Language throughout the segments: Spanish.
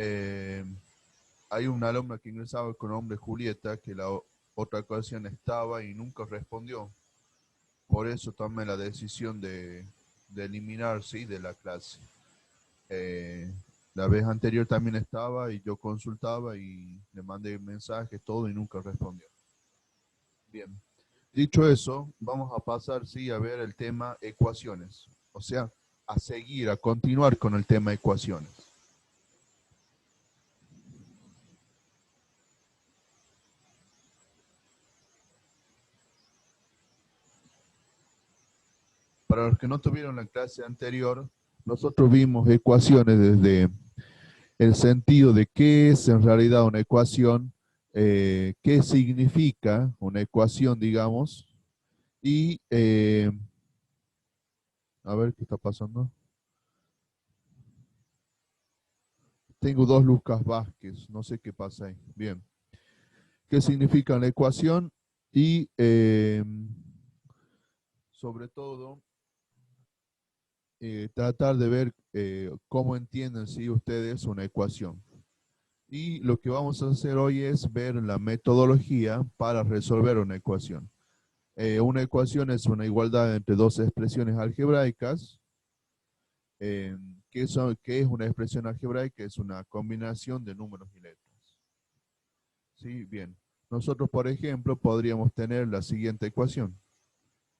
eh, hay un alumno que ingresaba con nombre Julieta, que otra ocasión estaba y nunca respondió. Por eso tomé la decisión de eliminar, sí, de la clase. Eh, la vez anterior también estaba y yo consultaba y le mandé mensajes, todo y nunca respondió. Bien. Dicho eso, vamos a pasar, sí, a ver el tema ecuaciones. O sea, a seguir, a continuar con el tema ecuaciones. Para los que no tuvieron la clase anterior, nosotros vimos ecuaciones desde el sentido de qué es en realidad una ecuación, qué significa una ecuación, digamos, y a ver qué está pasando. Tengo dos Lucas Vázquez, no sé qué pasa ahí. Bien, qué significa la ecuación y sobre todo tratar de ver cómo entienden si ustedes una ecuación. Y lo que vamos a hacer hoy es ver la metodología para resolver una ecuación. Una ecuación es una igualdad entre dos expresiones algebraicas. ¿Qué es una expresión algebraica? Es una combinación de números y letras. Sí, bien. Nosotros, por ejemplo, podríamos tener la siguiente ecuación.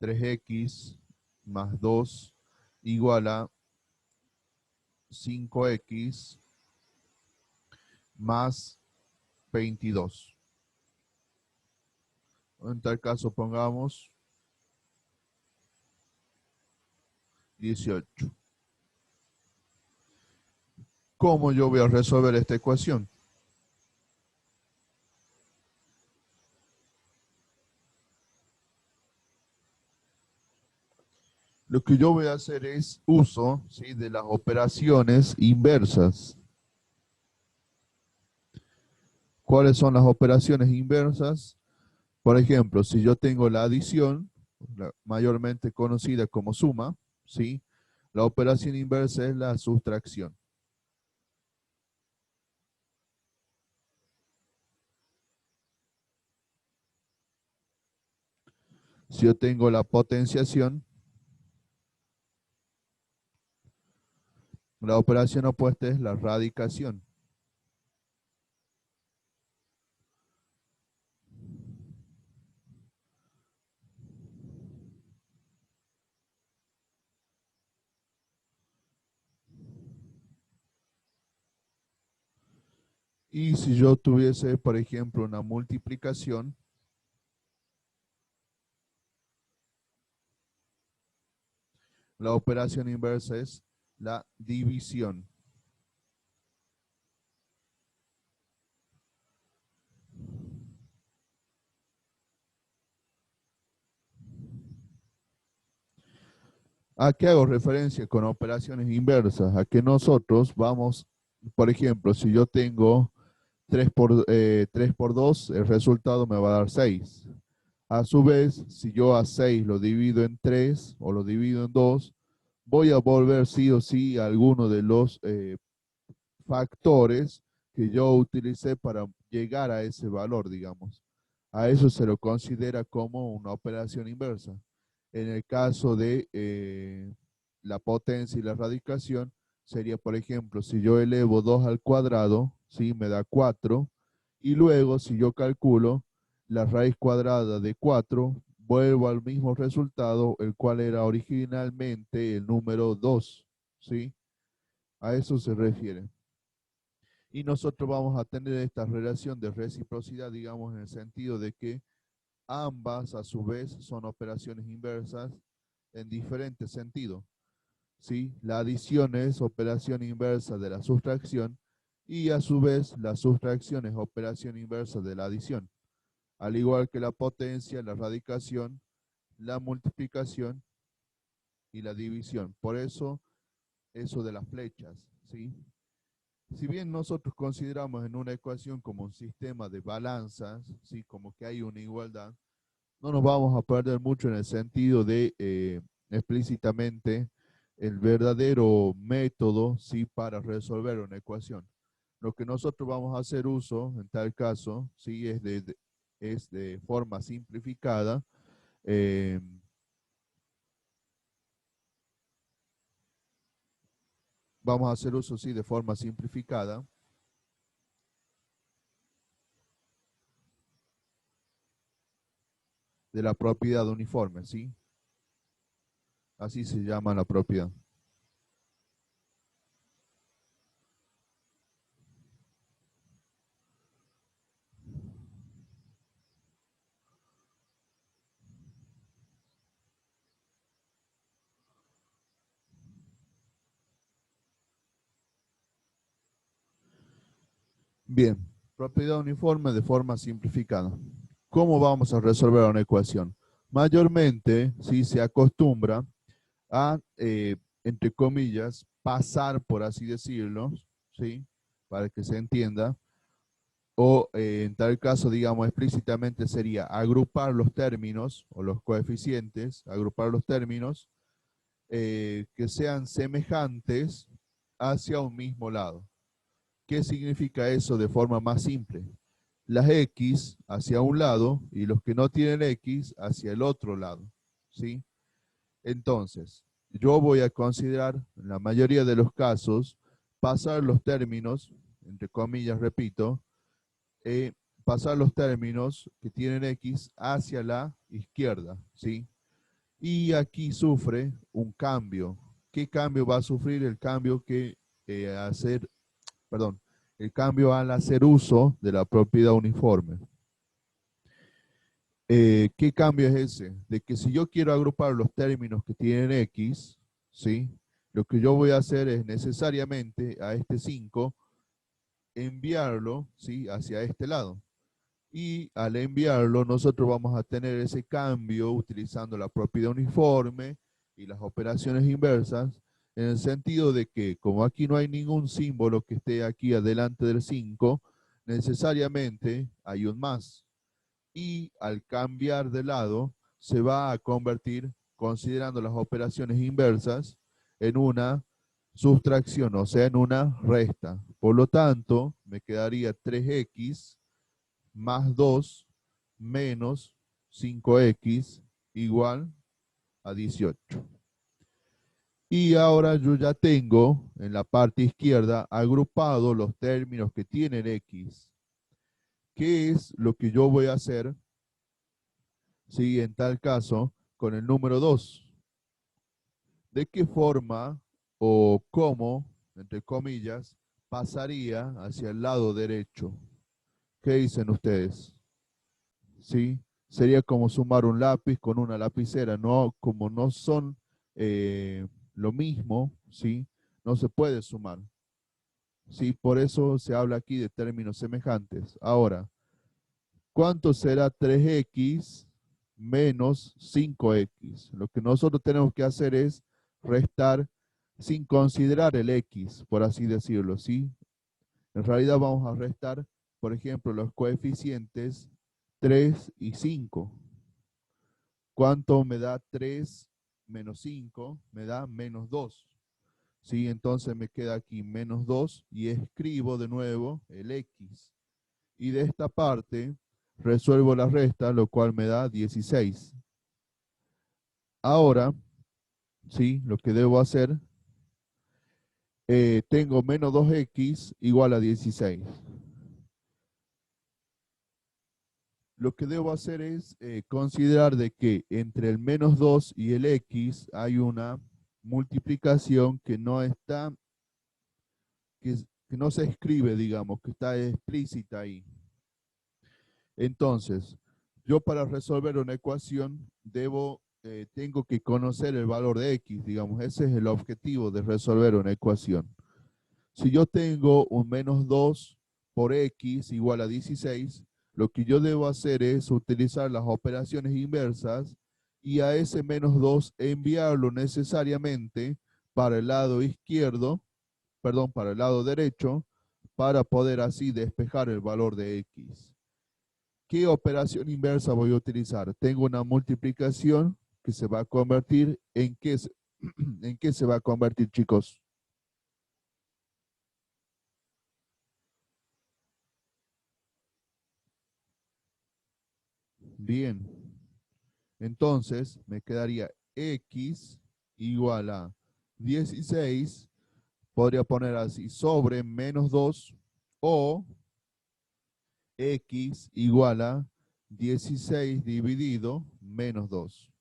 3x más 2 igual a 5x más 22. En tal caso pongamos 18. ¿Cómo yo voy a resolver esta ecuación? Lo que yo voy a hacer es uso, ¿sí?, de las operaciones inversas. ¿Cuáles son las operaciones inversas? Por ejemplo, si yo tengo la adición, mayormente conocida como suma, ¿sí?, la operación inversa es la sustracción. Si yo tengo la potenciación, la operación opuesta es la radicación. Y si yo tuviese, por ejemplo, una multiplicación, la operación inversa es la división. ¿A qué hago referencia con operaciones inversas? A que nosotros vamos, por ejemplo, si yo tengo 3 por 2, el resultado me va a dar 6. A su vez, si yo a 6 lo divido en 3 o lo divido en 2, voy a volver sí o sí a alguno de los factores que yo utilicé para llegar a ese valor, digamos. A eso se lo considera como una operación inversa. En el caso de la potencia y la radicación, sería, por ejemplo, si yo elevo 2 al cuadrado, ¿sí?, me da 4, y luego si yo calculo la raíz cuadrada de 4, vuelvo al mismo resultado, el cual era originalmente el número 2, ¿sí? A eso se refiere. Y nosotros vamos a tener esta relación de reciprocidad, digamos, en el sentido de que ambas, a su vez, son operaciones inversas en diferentes sentidos. ¿Sí? La adición es operación inversa de la sustracción y a su vez la sustracción es operación inversa de la adición. Al igual que la potencia, la radicación, la multiplicación y la división. Por eso de las flechas, ¿sí? Si bien nosotros consideramos en una ecuación como un sistema de balanzas, ¿sí?, como que hay una igualdad, no nos vamos a perder mucho en el sentido de explícitamente el verdadero método, ¿sí?, para resolver una ecuación. Lo que nosotros vamos a hacer uso, en tal caso, ¿sí? Es de forma simplificada. eh, Vamos a hacer uso, sí, de forma simplificada de la propiedad uniforme, ¿sí? Así se llama la propiedad. Bien, propiedad uniforme de forma simplificada. ¿Cómo vamos a resolver una ecuación? Mayormente, sí, se acostumbra a, entre comillas, pasar, por así decirlo, ¿sí? Para que se entienda, o en tal caso, digamos, explícitamente sería agrupar los términos o los coeficientes, agrupar los términos que sean semejantes hacia un mismo lado. ¿Qué significa eso de forma más simple? Las X hacia un lado y los que no tienen X hacia el otro lado, ¿sí? Entonces, yo voy a considerar, en la mayoría de los casos, pasar los términos, entre comillas, repito, pasar los términos que tienen X hacia la izquierda, ¿sí? Y aquí sufre un cambio. ¿Qué cambio va a sufrir? El cambio que hacer, perdón, el cambio al hacer uso de la propiedad uniforme. ¿Qué cambio es ese? De que si yo quiero agrupar los términos que tienen X, ¿sí? Lo que yo voy a hacer es necesariamente a este 5 enviarlo, ¿sí? Hacia este lado. Y al enviarlo, nosotros vamos a tener ese cambio utilizando la propiedad uniforme y las operaciones inversas, en el sentido de que como aquí no hay ningún símbolo que esté aquí adelante del 5, necesariamente hay un más. Y al cambiar de lado, se va a convertir, considerando las operaciones inversas, en una sustracción, o sea, en una resta. Por lo tanto, me quedaría 3x más 2 menos 5x igual a 18. Y ahora yo ya tengo en la parte izquierda agrupado los términos que tienen x. ¿Qué es lo que yo voy a hacer si en tal caso con el número 2? ¿De qué forma o cómo, entre comillas, pasaría hacia el lado derecho? ¿Qué dicen ustedes? ¿Sí? Sería como sumar un lápiz con una lapicera, no, como no son lo mismo, ¿sí? No se puede sumar, ¿sí? Por eso se habla aquí de términos semejantes. Ahora, ¿cuánto será 3x menos 5x? Lo que nosotros tenemos que hacer es restar sin considerar el x, por así decirlo, ¿sí? En realidad vamos a restar, por ejemplo, los coeficientes 3 y 5. ¿Cuánto me da 3 menos 5? Me da menos 2. ¿Sí? Entonces me queda aquí menos 2 y escribo de nuevo el x. Y de esta parte resuelvo la resta, lo cual me da 16. Ahora, ¿sí? Lo que debo hacer, tengo menos 2x igual a 16. Lo que debo hacer es considerar de que entre el menos 2 y el x hay una multiplicación que no está, que no se escribe, digamos, que está explícita ahí. Entonces, yo para resolver una ecuación tengo que conocer el valor de x, digamos, ese es el objetivo de resolver una ecuación. Si yo tengo un menos 2 por x igual a 16, lo que yo debo hacer es utilizar las operaciones inversas y a ese menos 2 enviarlo necesariamente para el lado izquierdo, perdón, para el lado derecho, para poder así despejar el valor de x. ¿Qué operación inversa voy a utilizar? Tengo una multiplicación que se va a convertir en ¿en qué se va a convertir, chicos? Bien. Entonces me quedaría x igual a 16, podría poner así, sobre menos 2, o x igual a 16 dividido menos 2.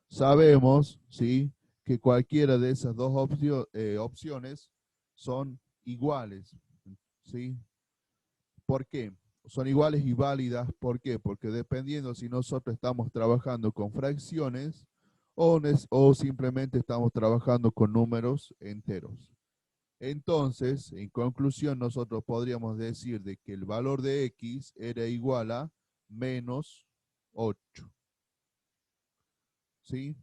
Sabemos, ¿sí?, que cualquiera de esas dos opciones son iguales, ¿sí? ¿Por qué? Son iguales y válidas. ¿Por qué? Porque dependiendo si nosotros estamos trabajando con fracciones o simplemente estamos trabajando con números enteros. Entonces, en conclusión, nosotros podríamos decir de que el valor de x era igual a menos 8. ¿Sí?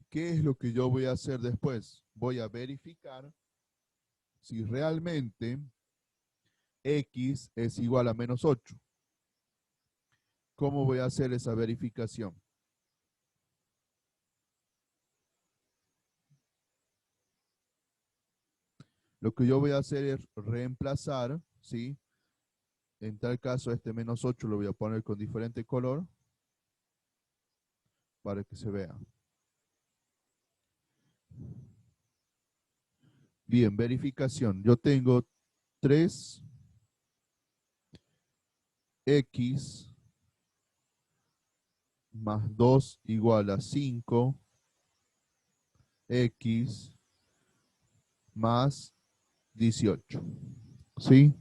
¿Qué es lo que yo voy a hacer después? Voy a verificar si realmente x es igual a menos 8. ¿Cómo voy a hacer esa verificación? Lo que yo voy a hacer es reemplazar, ¿sí? En tal caso, este menos 8 lo voy a poner con diferente color para que se vea. Bien, verificación. Yo tengo 3x más 2 igual a 5x más 18. ¿Sí?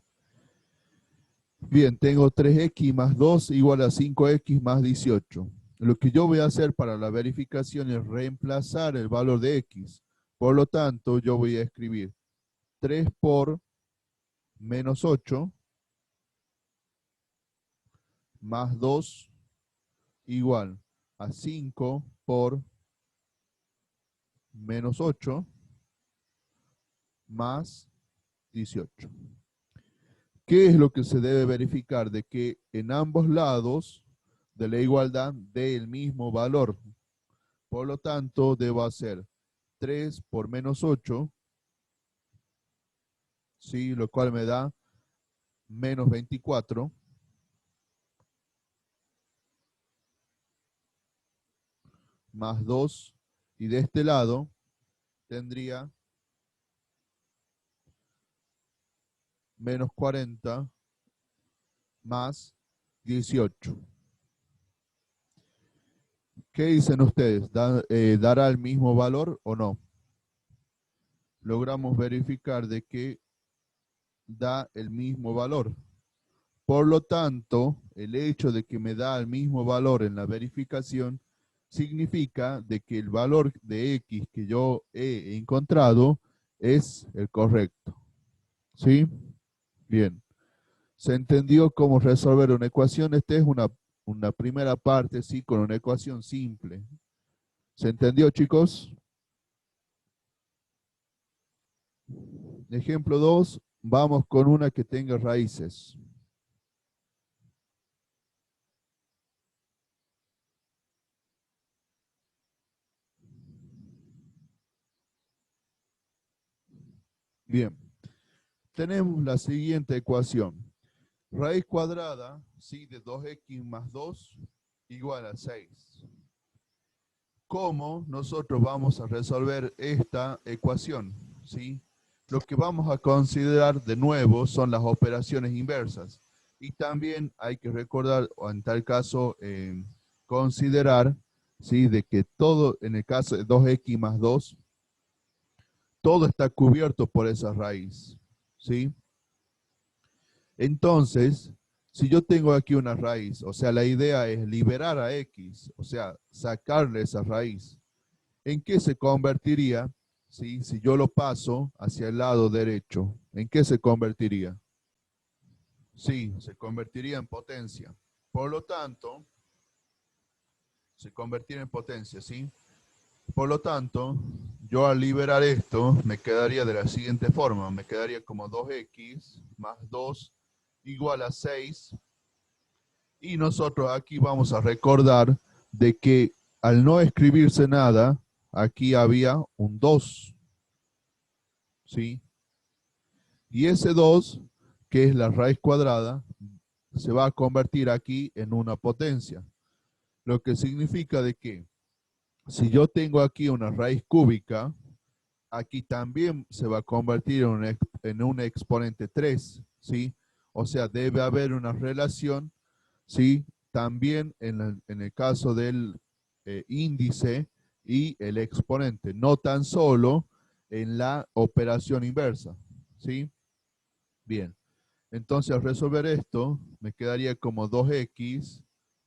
Bien, tengo 3x más 2 igual a 5x más 18. Lo que yo voy a hacer para la verificación es reemplazar el valor de x. Por lo tanto, yo voy a escribir 3 por menos 8 más 2 igual a 5 por menos 8 más 18. ¿Qué es lo que se debe verificar? De que en ambos lados de la igualdad dé el mismo valor. Por lo tanto, debo hacer 3 por menos 8, ¿sí? Lo cual me da menos 24, más 2, y de este lado tendría menos 40 más 18. ¿Qué dicen ustedes? ¿Dará el mismo valor o no? Logramos verificar de que da el mismo valor. Por lo tanto, el hecho de que me da el mismo valor en la verificación significa de que el valor de x que yo he encontrado es el correcto. ¿Sí? Bien. ¿Se entendió cómo resolver una ecuación? Esta es una primera parte, sí, con una ecuación simple. ¿Se entendió, chicos? Ejemplo 2, vamos con una que tenga raíces. Bien, tenemos la siguiente ecuación. Raíz cuadrada, ¿sí?, de 2x más 2 igual a 6. ¿Cómo nosotros vamos a resolver esta ecuación? ¿Sí? Lo que vamos a considerar de nuevo son las operaciones inversas. Y también hay que recordar, o en tal caso, considerar, ¿sí?, de que todo, en el caso de 2x más 2, todo está cubierto por esa raíz. ¿Sí? Entonces, si yo tengo aquí una raíz, o sea, la idea es liberar a x, o sea, sacarle esa raíz. ¿En qué se convertiría? ¿Sí? Si yo lo paso hacia el lado derecho, ¿en qué se convertiría? Sí, se convertiría en potencia. Por lo tanto, se convertiría en potencia, ¿sí? Por lo tanto, yo al liberar esto, me quedaría de la siguiente forma. Me quedaría como 2x más 2 igual a 6. Y nosotros aquí vamos a recordar de que al no escribirse nada, aquí había un 2, ¿sí? Y ese 2, que es la raíz cuadrada, se va a convertir aquí en una potencia. Lo que significa de que si yo tengo aquí una raíz cúbica, aquí también se va a convertir en un exponente 3, ¿sí? O sea, debe haber una relación, ¿sí? También en el caso del índice y el exponente, no tan solo en la operación inversa, ¿sí? Bien, entonces al resolver esto, me quedaría como 2x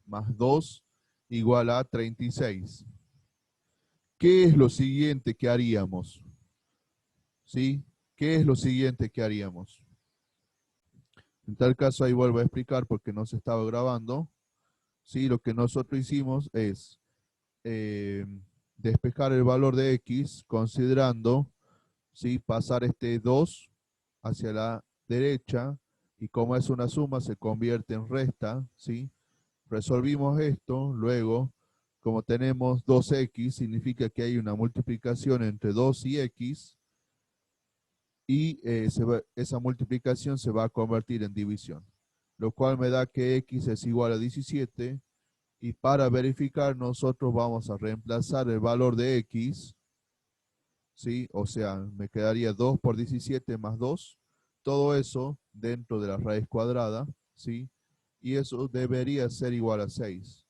más 2 igual a 36. ¿Qué es lo siguiente que haríamos? ¿Sí? ¿Qué es lo siguiente que haríamos? En tal caso, ahí vuelvo a explicar porque no se estaba grabando. ¿Sí? Lo que nosotros hicimos es eh, despejar el valor de x considerando, ¿sí? Pasar este 2 hacia la derecha y como es una suma se convierte en resta, ¿sí? Resolvimos esto, luego como tenemos 2x significa que hay una multiplicación entre 2 y x y esa multiplicación se va a convertir en división, lo cual me da que x es igual a 17 y para verificar nosotros vamos a reemplazar el valor de x, ¿sí? O sea, me quedaría 2 por 17 más 2, todo eso dentro de la raíz cuadrada, ¿sí? Y eso debería ser igual a 6.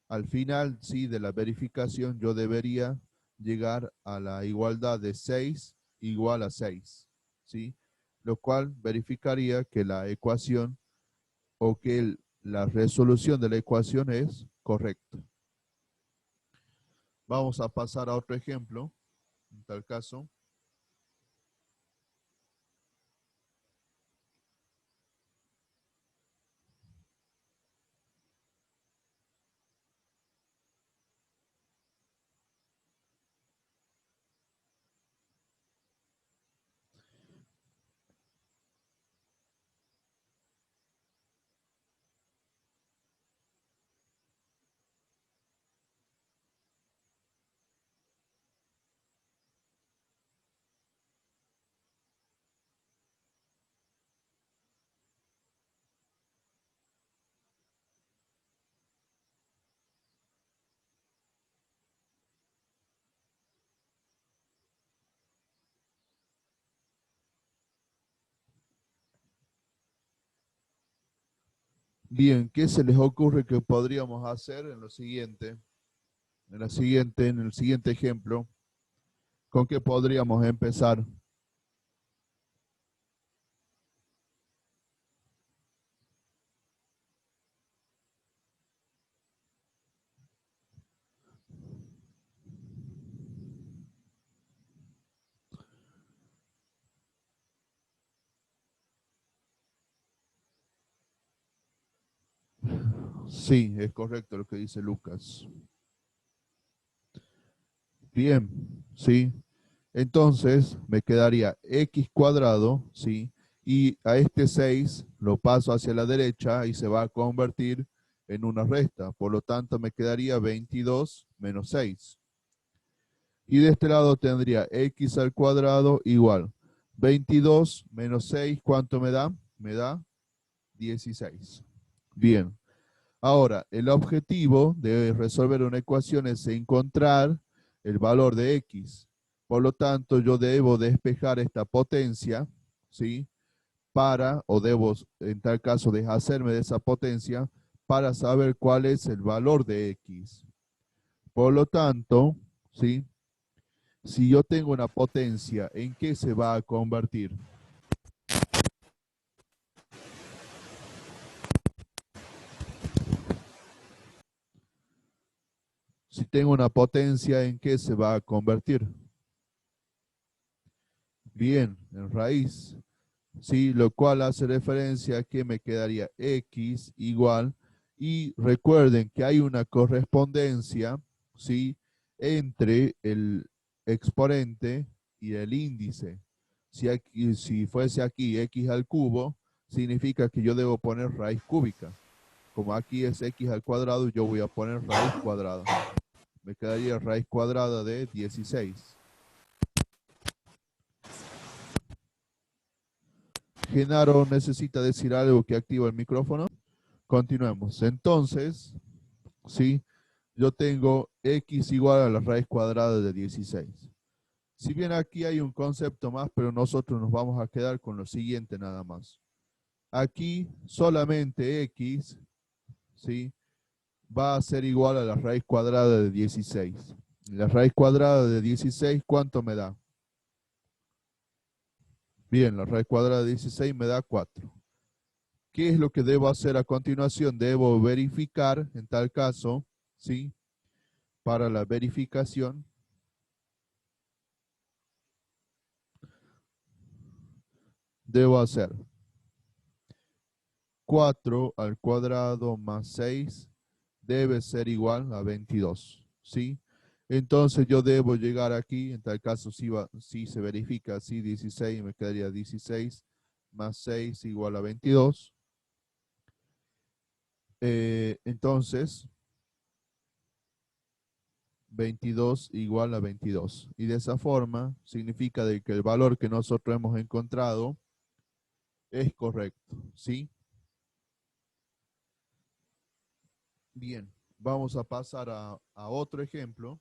Al final, sí, de la verificación yo debería llegar a la igualdad de 6 igual a 6, ¿sí? Lo cual verificaría que la ecuación o que la resolución de la ecuación es correcta. Vamos a pasar a otro ejemplo, en tal caso. Bien, ¿qué se les ocurre que podríamos hacer en lo siguiente? En el siguiente ejemplo, ¿con qué podríamos empezar? Sí, es correcto lo que dice Lucas. Bien, sí. Entonces me quedaría x cuadrado, ¿sí? Y a este 6 lo paso hacia la derecha y se va a convertir en una resta. Por lo tanto, me quedaría 22 menos 6. Y de este lado tendría x al cuadrado igual 22 menos 6, ¿cuánto me da? Me da 16. Bien. Ahora, el objetivo de resolver una ecuación es encontrar el valor de x. Por lo tanto, yo debo despejar esta potencia, ¿sí? O debo, en tal caso, deshacerme de esa potencia para saber cuál es el valor de x. Por lo tanto, ¿sí? Si yo tengo una potencia, ¿en qué se va a convertir? Si tengo una potencia, ¿en qué se va a convertir? Bien, en raíz. ¿Sí? Lo cual hace referencia a que me quedaría x igual, y recuerden que hay una correspondencia, ¿sí? Entre el exponente y el índice. Si fuese aquí x al cubo, significa que yo debo poner raíz cúbica. Como aquí es x al cuadrado, yo voy a poner raíz cuadrada. Me quedaría raíz cuadrada de 16. Genaro necesita decir algo que activa el micrófono. continuemos. Entonces, ¿sí? Yo tengo x igual a la raíz cuadrada de 16. Si bien aquí hay un concepto más, pero nosotros nos vamos a quedar con lo siguiente nada más. Aquí solamente x, ¿sí? Va a ser igual a la raíz cuadrada de 16. La raíz cuadrada de 16, ¿cuánto me da? Bien, la raíz cuadrada de 16 me da 4. ¿Qué es lo que debo hacer a continuación? Debo verificar, en tal caso, ¿sí? Para la verificación, debo hacer 4 al cuadrado más 6 debe ser igual a 22, ¿sí? Entonces yo debo llegar aquí, en tal caso si se verifica así 16, me quedaría 16 más 6 igual a 22. Entonces 22 igual a 22. Y de esa forma significa de que el valor que nosotros hemos encontrado es correcto, ¿sí? Bien, vamos a pasar a otro ejemplo.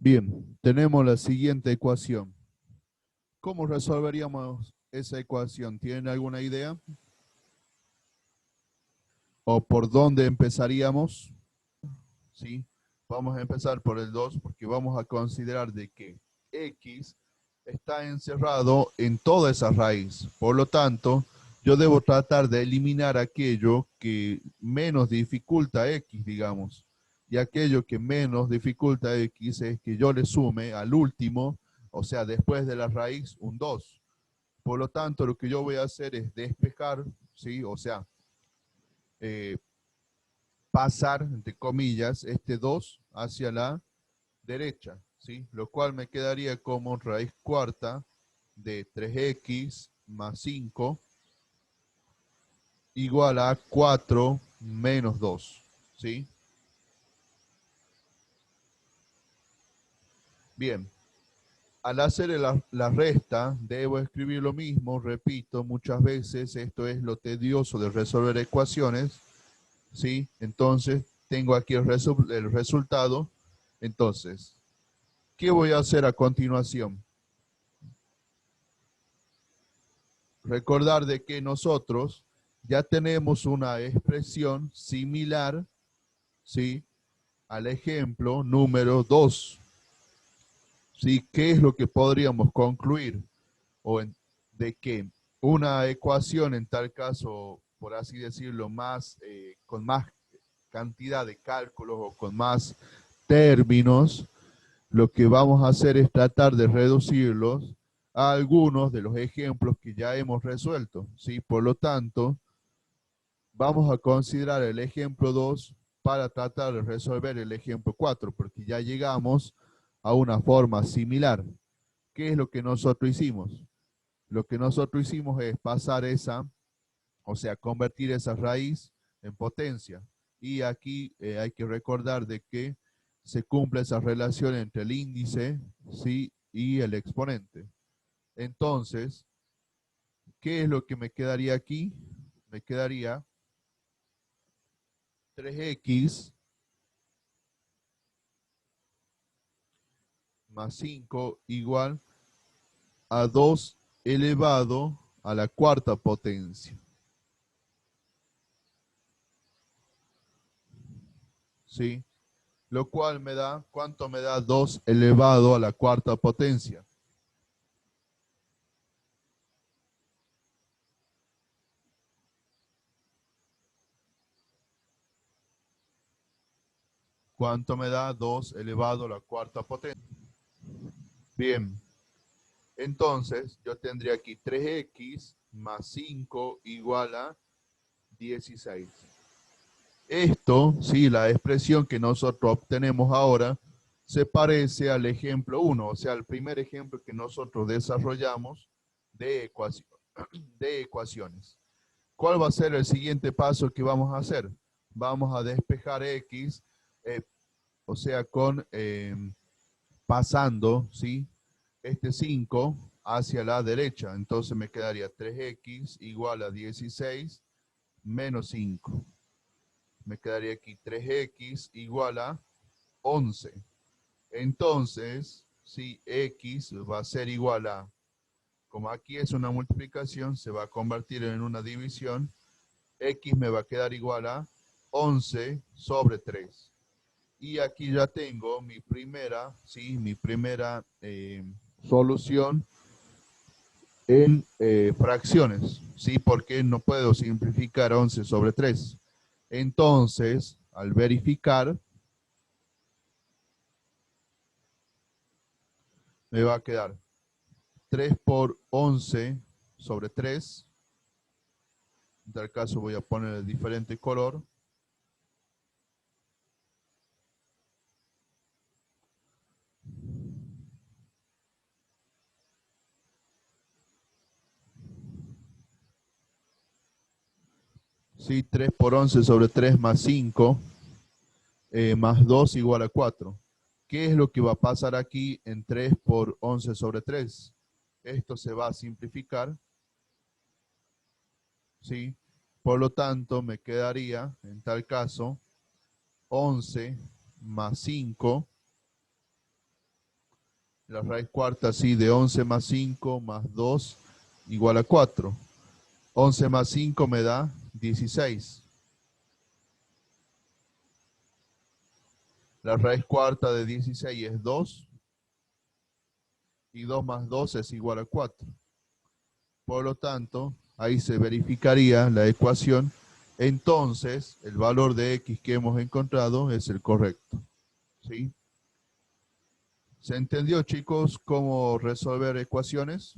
Bien, tenemos la siguiente ecuación. ¿Cómo resolveríamos esa ecuación? ¿Tienen alguna idea? ¿O por dónde empezaríamos? ¿Sí? Vamos a empezar por el 2 porque vamos a considerar de que x está encerrado en toda esa raíz. Por lo tanto, yo debo tratar de eliminar aquello que menos dificulta x, digamos. Y aquello que menos dificulta x es que yo le sume al último, o sea, después de la raíz, un 2. Por lo tanto, lo que yo voy a hacer es despejar, ¿sí? O sea, eh, pasar, entre comillas, este 2 hacia la derecha, ¿sí? Lo cual me quedaría como raíz cuarta de 3x más 5 igual a 4 menos 2, ¿sí? Bien, al hacer la resta, debo escribir lo mismo, repito, muchas veces esto es lo tedioso de resolver ecuaciones, ¿sí? Entonces, tengo aquí el resultado. Entonces, ¿qué voy a hacer a continuación? Recordar de que nosotros ya tenemos una expresión similar, ¿sí? Al ejemplo número 2. ¿Sí? ¿Qué es lo que podríamos concluir? De que una ecuación, en tal caso, por así decirlo, con más cantidad de cálculos o con más términos, lo que vamos a hacer es tratar de reducirlos a algunos de los ejemplos que ya hemos resuelto, ¿sí? Por lo tanto, vamos a considerar el ejemplo 2 para tratar de resolver el ejemplo 4, porque ya llegamos a una forma similar. ¿Qué es lo que nosotros hicimos? Lo que nosotros hicimos es pasar o sea, convertir esa raíz en potencia. Y aquí hay que recordar de que se cumple esa relación entre el índice, ¿sí? Y el exponente. Entonces, ¿qué es lo que me quedaría aquí? Me quedaría 3x más 5 igual a 2 elevado a la cuarta potencia. ¿Sí? Lo cual me da, ¿cuánto me da 2 elevado a la cuarta potencia? ¿Cuánto me da 2 elevado a la cuarta potencia? Bien. Entonces, yo tendría aquí 3x más 5 igual a 16. Esto, sí, la expresión que nosotros obtenemos ahora se parece al ejemplo 1, o sea, al primer ejemplo que nosotros desarrollamos de, de ecuaciones. ¿Cuál va a ser el siguiente paso que vamos a hacer? Vamos a despejar x, o sea, pasando, ¿sí? Este 5 hacia la derecha. Entonces me quedaría 3x igual a 16 menos 5. Me quedaría aquí 3x igual a 11. Entonces, si x va a ser igual a, como aquí es una multiplicación, se va a convertir en una división, x me va a quedar igual a 11 sobre 3. Y aquí ya tengo mi primera, ¿sí? Mi primera solución en fracciones, ¿sí? Porque no puedo simplificar 11 sobre 3. Entonces, al verificar, me va a quedar 3 por 11 sobre 3. En tal caso voy a poner el diferente color. Sí, 3 por 11 sobre 3 más 5 más 2 igual a 4. ¿Qué es lo que va a pasar aquí en 3 por 11 sobre 3? Esto se va a simplificar, ¿sí? Por lo tanto, me quedaría, en tal caso, 11 más 5, la raíz cuarta, sí, de 11 más 5 más 2 igual a 4. 11 más 5 me da 16. La raíz cuarta de 16 es 2 y 2 más 2 es igual a 4. Por lo tanto, ahí se verificaría la ecuación. Entonces, el valor de x que hemos encontrado es el correcto. ¿Sí? ¿Se entendió, chicos, cómo resolver ecuaciones?